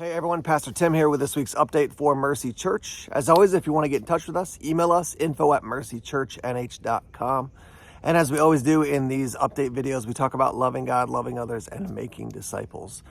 Hey everyone, Pastor Tim here with this week's update for Mercy Church. As always, if you want to get in touch with us, email us, info@mercychurchnh.com. And as we always do in these update videos, we talk about loving God, loving others, and making disciples.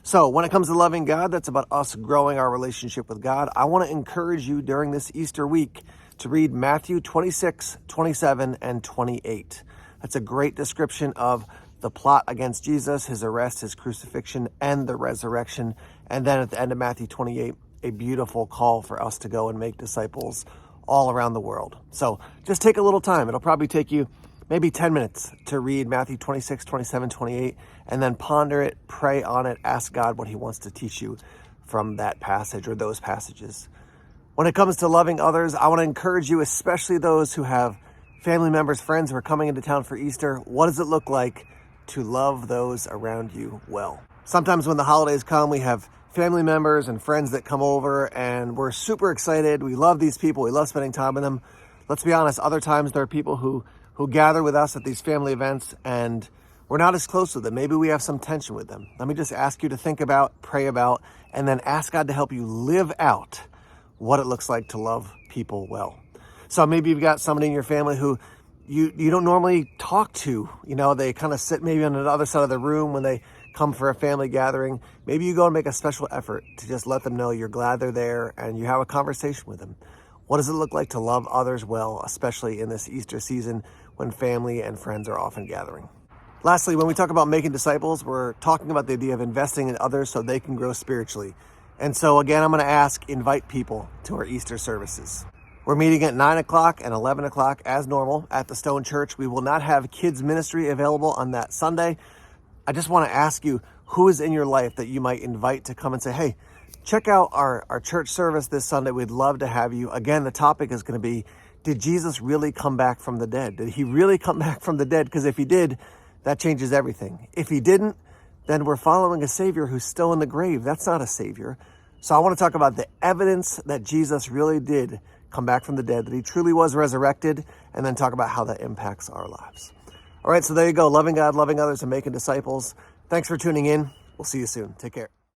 So when it comes to loving God, that's about us growing our relationship with God. I want to encourage you during this Easter week to read Matthew 26, 27, and 28. That's a great description of the plot against Jesus, his arrest, his crucifixion, and the resurrection. And then at the end of Matthew 28, a beautiful call for us to go and make disciples all around the world. So just take a little time. It'll probably take you maybe 10 minutes to read Matthew 26, 27, 28, and then ponder it, pray on it, ask God what he wants to teach you from that passage or those passages. When it comes to loving others, I want to encourage you, especially those who have family members, friends who are coming into town for Easter. What does it look like to love those around you well? Sometimes when the holidays come, we have family members and friends that come over and we're super excited. We love these people. We love spending time with them. Let's be honest, other times there are people who gather with us at these family events and we're not as close with them. Maybe we have some tension with them. Let me just ask you to think about, pray about, and then ask God to help you live out what it looks like to love people well. So maybe you've got somebody in your family who you don't normally talk to. They kind of sit maybe on the other side of the room when they come for a family gathering. Maybe you go and make a special effort to just let them know you're glad they're there and you have a conversation with them. What does it look like to love others well, especially in this Easter season when family and friends are often gathering? Lastly, when we talk about making disciples, we're talking about the idea of investing in others so they can grow spiritually. And so again, I'm going to ask, invite people to our Easter services. We're meeting at 9 o'clock and 11 o'clock as normal at the Stone Church. We will not have kids ministry available on that Sunday. I just want to ask you, who is in your life that you might invite to come and say, hey, check out our church service this Sunday. We'd love to have you. Again, the topic is going to be, did Jesus really come back from the dead? Did he really come back from the dead? Because if he did, that changes everything. If he didn't, then we're following a Savior who's still in the grave. That's not a Savior. So I want to talk about the evidence that Jesus really did come back from the dead, that he truly was resurrected, and then talk about how that impacts our lives. All right, so there you go. Loving God, loving others, and making disciples. Thanks for tuning in. We'll see you soon. Take care.